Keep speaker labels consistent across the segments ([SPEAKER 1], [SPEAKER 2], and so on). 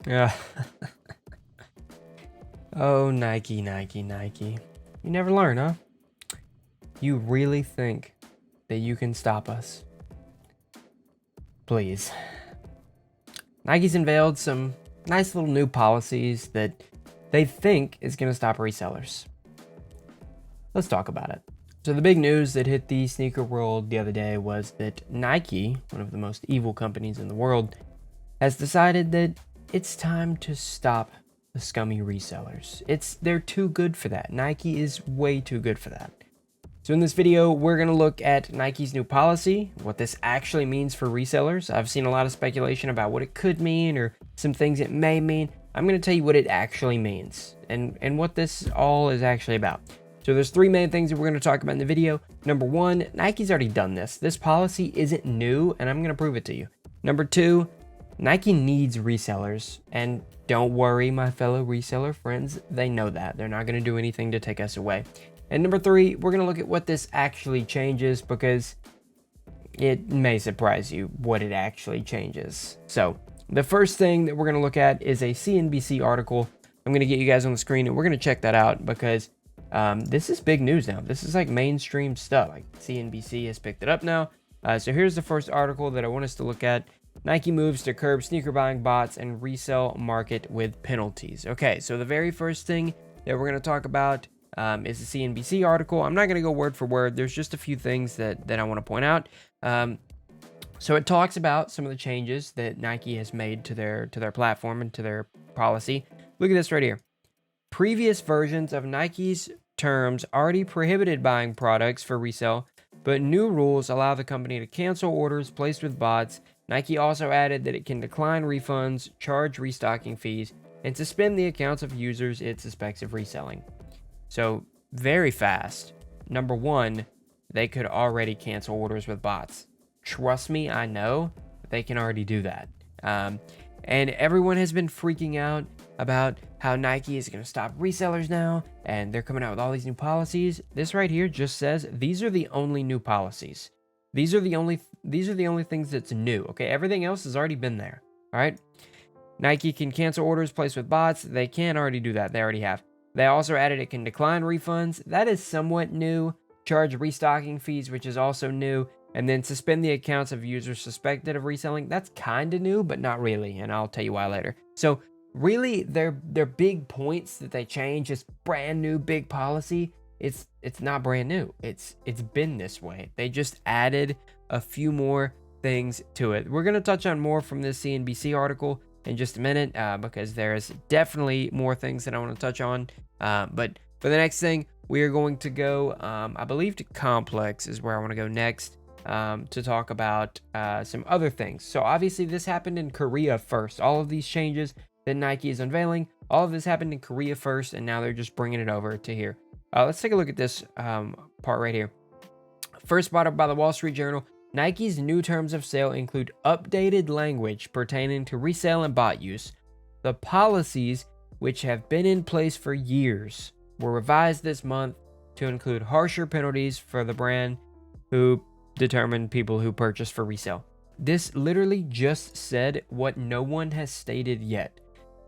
[SPEAKER 1] Yeah. Oh, Nike, Nike, Nike. You never learn, huh? You really think that you can stop us? Please. Nike's unveiled some nice little new policies that they think is going to stop resellers. Let's talk about it. So the big news that hit the sneaker world the other day was that Nike, one of the most evil companies in the world, has decided that it's time to stop the scummy resellers. They're too good for that. Nike is way too good for that. So in this video, we're going to look at Nike's new policy, what this actually means for resellers. I've seen a lot of speculation about what it could mean or some things it may mean. I'm going to tell you what it actually means and what this all is actually about. So there's three main things that we're going to talk about in the video. Number one, Nike's already done this. This policy isn't new, and I'm going to prove it to you. Number two, Nike needs resellers, and don't worry, my fellow reseller friends, they know that. They're not going to do anything to take us away. And number three, we're going to look at what this actually changes because it may surprise you what it actually changes. So the first thing that we're going to look at is a CNBC article. I'm going to get you guys on the screen and we're going to check that out because this is big news now. This is like mainstream stuff. Like CNBC has picked it up now. So here's the first article that I want us to look at. Nike moves to curb sneaker buying bots and resell market with penalties. Okay, so the very first thing that we're going to talk about is a CNBC article. I'm not going to go word for word. There's just a few things that I want to point out. So it talks about some of the changes that Nike has made to their platform and to their policy. Look at this right here. Previous versions of Nike's terms already prohibited buying products for resale, but new rules allow the company to cancel orders placed with bots. Nike also added that it can decline refunds, charge restocking fees, and suspend the accounts of users it suspects of reselling. So very fast. Number one, they could already cancel orders with bots. Trust me, I know they can already do that. And everyone has been freaking out about how Nike is going to stop resellers now, and they're coming out with all these new policies. This right here just says these are the only new policies. These are the only things that's new. Okay, everything else has already been there. All right. Nike can cancel orders placed with bots. They can already do that. They already have. They also added it can decline refunds. That is somewhat new. Charge restocking fees, which is also new. And then suspend the accounts of users suspected of reselling. That's kind of new, but not really. And I'll tell you why later. So really, their big points that they change is brand new big policy. It's not brand new. It's been this way. They just added a few more things to it. We're going to touch on more from this CNBC article in just a minute because there's definitely more things that I want to touch on. But for the next thing, we are going to go, I believe, to Complex is where I want to go next to talk about some other things. So obviously this happened in Korea first. All of these changes that Nike is unveiling, all of this happened in Korea first, and now they're just bringing it over to here. Let's take a look at this part right here. First spotted by the Wall Street Journal. Nike's new terms of sale include updated language pertaining to resale and bot use. The policies, which have been in place for years, were revised this month to include harsher penalties for the brand who determine people who purchase for resale. This literally just said what no one has stated yet.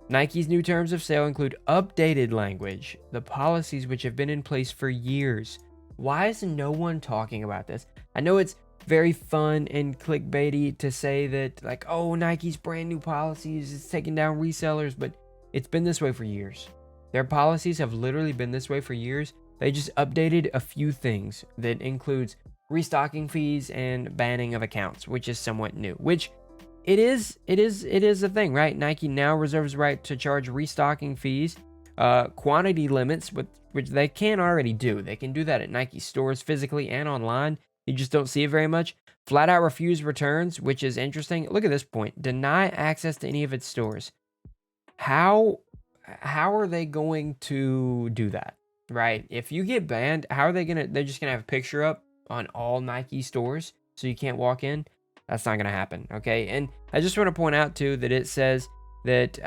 [SPEAKER 1] Nike's new terms of sale include updated language, the policies which have been in place for years. Why is no one talking about this? I know it's very fun and clickbaity to say that, like, oh, Nike's brand new policies is taking down resellers, but it's been this way for years. Their policies have literally been this way for years. They just updated a few things that includes restocking fees and banning of accounts, which is somewhat new, which it is a thing, right? Nike now reserves the right to charge restocking fees, quantity limits, which they can already do. They can do that at Nike stores physically and online. You just don't see it very much. Flat out refuse returns, which is interesting. Look at this point. Deny access to any of its stores. How are they going to do that, right? If you get banned, how are they going to, they're just going to have a picture up on all Nike stores so you can't walk in? That's not going to happen, okay? And I just want to point out, too, that it says that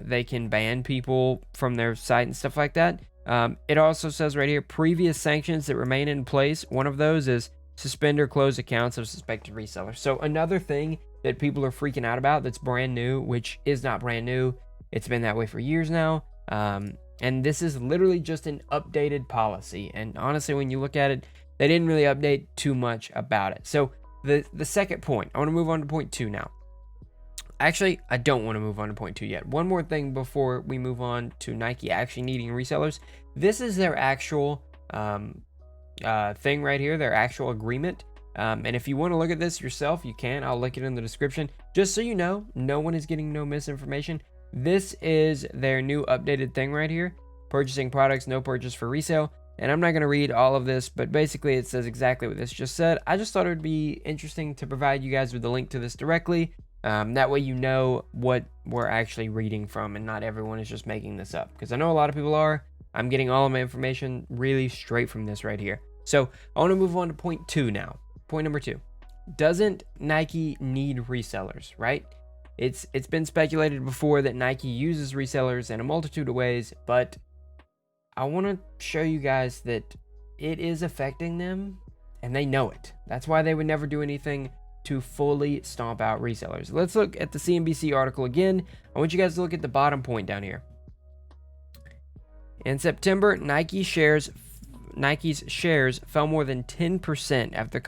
[SPEAKER 1] they can ban people from their site and stuff like that. It also says right here, previous sanctions that remain in place. One of those is suspend or close accounts of suspected resellers. So another thing that people are freaking out about that's brand new, which is not brand new, It's been that way for years now. And this is literally just an updated policy. And honestly, when you look at it, they didn't really update too much about it. So the second point, I want to move on to point 2 now. Actually, I don't want to move on to point 2 yet. One more thing before we move on to Nike actually needing resellers. This is their actual thing right here, their actual agreement. And if you want to look at this yourself, you can. I'll link it in the description. Just so you know, no one is getting no misinformation. This is their new updated thing right here. Purchasing products, no purchase for resale. And I'm not going to read all of this, but basically it says exactly what this just said. I just thought it would be interesting to provide you guys with the link to this directly. That way you know what we're actually reading from and not everyone is just making this up. Because I know a lot of people are. I'm getting all of my information really straight from this right here. So I want to move on to point 2 now. Point number 2. Doesn't Nike need resellers, right? It's been speculated before that Nike uses resellers in a multitude of ways, but I want to show you guys that it is affecting them and they know it. That's why they would never do anything to fully stomp out resellers. Let's look at the CNBC article again. I want you guys to look at the bottom point down here. In September, Nike's shares fell more than 10% after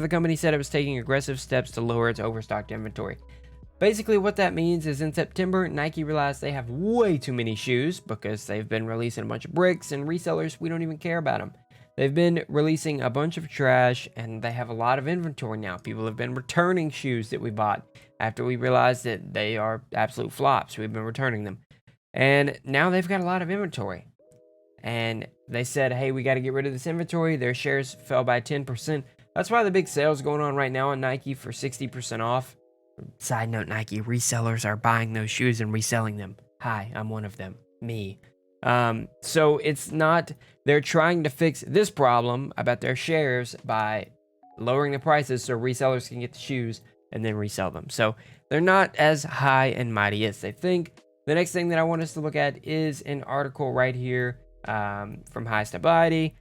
[SPEAKER 1] the company said it was taking aggressive steps to lower its overstocked inventory. Basically, what that means is in September, Nike realized they have way too many shoes because they've been releasing a bunch of bricks, and resellers, we don't even care about them. They've been releasing a bunch of trash, and they have a lot of inventory now. People have been returning shoes that we bought after we realized that they are absolute flops. We've been returning them. And now they've got a lot of inventory. And they said, hey, we got to get rid of this inventory. Their shares fell by 10%. That's why the big sale's going on right now on Nike for 60% off. Side note, Nike resellers are buying those shoes and reselling them. Hi, I'm one of them. Me. So it's not, they're trying to fix this problem about their shares by lowering the prices so resellers can get the shoes and then resell them. So they're not as high and mighty as they think. The next thing that I want us to look at is an article right here from High Stability.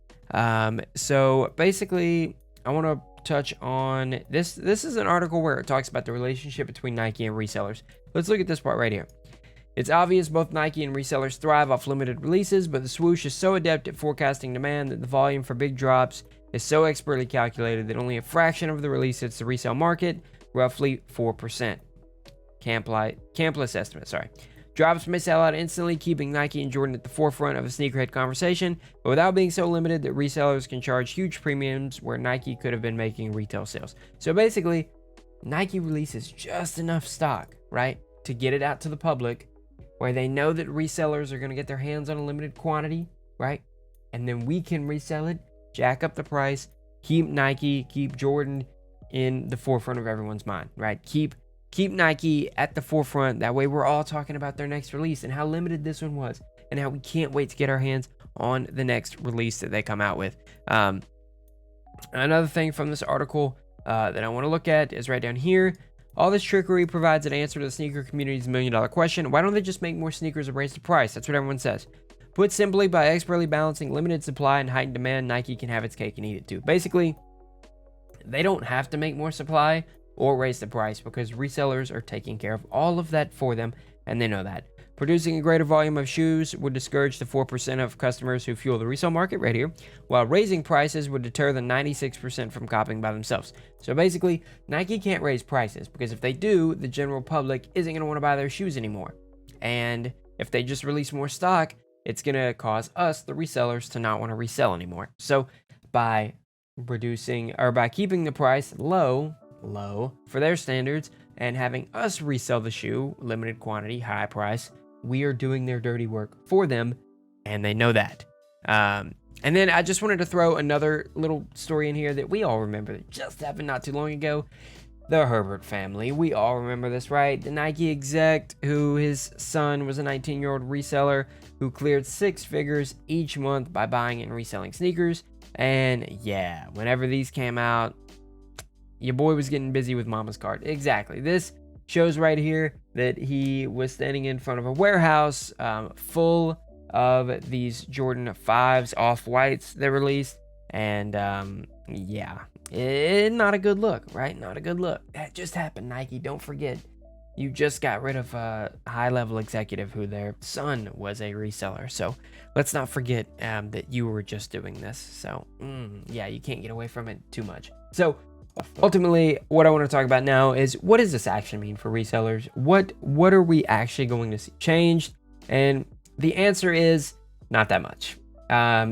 [SPEAKER 1] So basically, I want to touch on this. This is an article where it talks about the relationship between Nike and resellers. Let's look at this part right here. It's obvious both Nike and resellers thrive off limited releases, but the swoosh is so adept at forecasting demand that the volume for big drops is so expertly calculated that only a fraction of the release hits the resale market, roughly 4%. Campless estimate, sorry. Drops may sell out instantly, keeping Nike and Jordan at the forefront of a sneakerhead conversation, but without being so limited that resellers can charge huge premiums where Nike could have been making retail sales. So basically, Nike releases just enough stock, right, to get it out to the public, where they know that resellers are going to get their hands on a limited quantity, right? And then we can resell it, jack up the price, keep Nike, keep Jordan in the forefront of everyone's mind, right? Keep Nike at the forefront. That way we're all talking about their next release and how limited this one was and how we can't wait to get our hands on the next release that they come out with. Another thing from this article that I want to look at is right down here. All this trickery provides an answer to the sneaker community's $1 million question. Why don't they just make more sneakers and raise the price? That's what everyone says. Put simply, by expertly balancing limited supply and heightened demand, Nike can have its cake and eat it too. Basically, they don't have to make more supply or raise the price because resellers are taking care of all of that for them, and they know that. Producing a greater volume of shoes would discourage the 4% of customers who fuel the resale market right here, while raising prices would deter the 96% from copying by themselves. So basically, Nike can't raise prices because if they do, the general public isn't going to want to buy their shoes anymore. And if they just release more stock, it's going to cause us, the resellers, to not want to resell anymore. So by keeping the price low for their standards and having us resell the shoe, limited quantity, high price, we are doing their dirty work for them, and they know that. And then I just wanted to throw another little story in here that we all remember that just happened not too long ago. The Herbert family. We all remember this, right? The Nike exec who his son was a 19-year-old reseller who cleared 6 figures each month by buying and reselling sneakers. And yeah, whenever these came out, your boy was getting busy with mama's cart. Exactly. This shows right here that he was standing in front of a warehouse full of these Jordan 5s, off-whites they released. And yeah, not a good look, right? Not a good look. That just happened, Nike. Don't forget. you just got rid of a high-level executive who their son was a reseller. So let's not forget that you were just doing this. So yeah, you can't get away from it too much. So ultimately, what I want to talk about now is, what does this actually mean for resellers? What are we actually going to see changed? And the answer is not that much.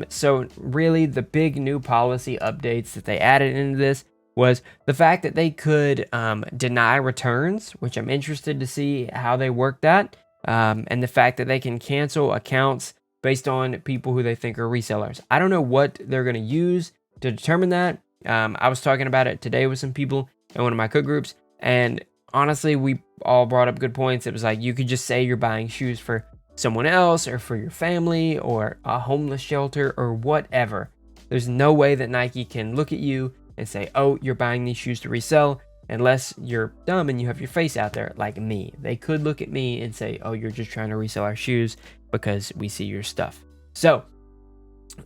[SPEAKER 1] So really, the big new policy updates that they added into this was the fact that they could deny returns, which I'm interested to see how they work that, and the fact that they can cancel accounts based on people who they think are resellers. I don't know what they're going to use to determine that. I was talking about it today with some people in one of my cook groups, and honestly, we all brought up good points. It was like, you could just say you're buying shoes for someone else or for your family or a homeless shelter or whatever. There's no way that Nike can look at you and say, oh, you're buying these shoes to resell, unless you're dumb and you have your face out there like me. They could look at me and say, oh, you're just trying to resell our shoes because we see your stuff. So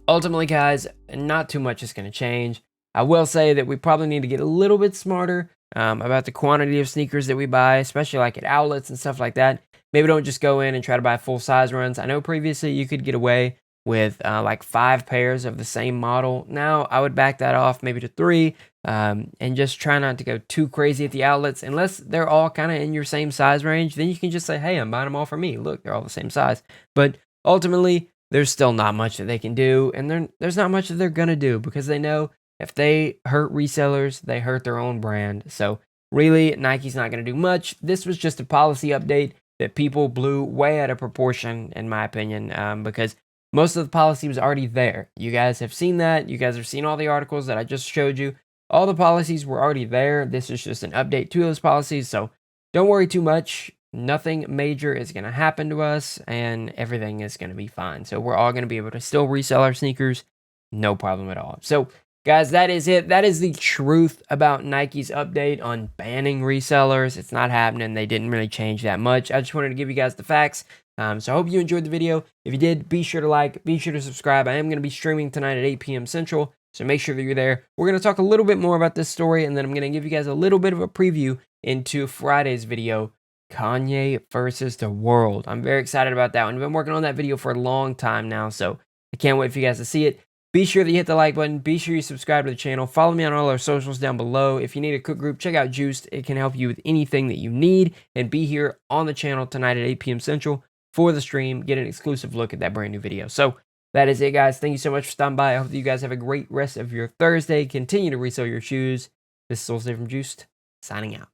[SPEAKER 1] ultimately, guys, not too much is going to change. I will say that we probably need to get a little bit smarter about the quantity of sneakers that we buy, especially like at outlets and stuff like that. Maybe don't just go in and try to buy full size runs. I know previously you could get away with like 5 pairs of the same model. Now I would back that off maybe to 3, and just try not to go too crazy at the outlets unless they're all kind of in your same size range. Then you can just say, hey, I'm buying them all for me. Look, they're all the same size. But ultimately, there's still not much that they can do, and there's not much that they're gonna do, because they know if they hurt resellers, they hurt their own brand. So really, Nike's not gonna do much. This was just a policy update that people blew way out of proportion, in my opinion, because most of the policy was already there. You guys have seen that. You guys have seen all the articles that I just showed you. All the policies were already there. This is just an update to those policies. So don't worry too much. Nothing major is going to happen to us, and everything is going to be fine. So we're all going to be able to still resell our sneakers. No problem at all. So guys, that is it. That is the truth about Nike's update on banning resellers. It's not happening. They didn't really change that much. I just wanted to give you guys the facts. So I hope you enjoyed the video. If you did, be sure to like, be sure to subscribe. I am going to be streaming tonight at 8 p.m. Central, so make sure that you're there. We're going to talk a little bit more about this story, and then I'm going to give you guys a little bit of a preview into Friday's video, Kanye versus the world. I'm very excited about that one. I've been working on that video for a long time now, so I can't wait for you guys to see it. Be sure that you hit the like button. Be sure you subscribe to the channel. Follow me on all our socials down below. If you need a cook group, check out Juiced. It can help you with anything that you need. And be here on the channel tonight at 8 p.m. Central for the stream. Get an exclusive look at that brand new video. So that is it, guys. Thank you so much for stopping by. I hope that you guys have a great rest of your Thursday. Continue to resell your shoes. This is Soul from Juiced, signing out.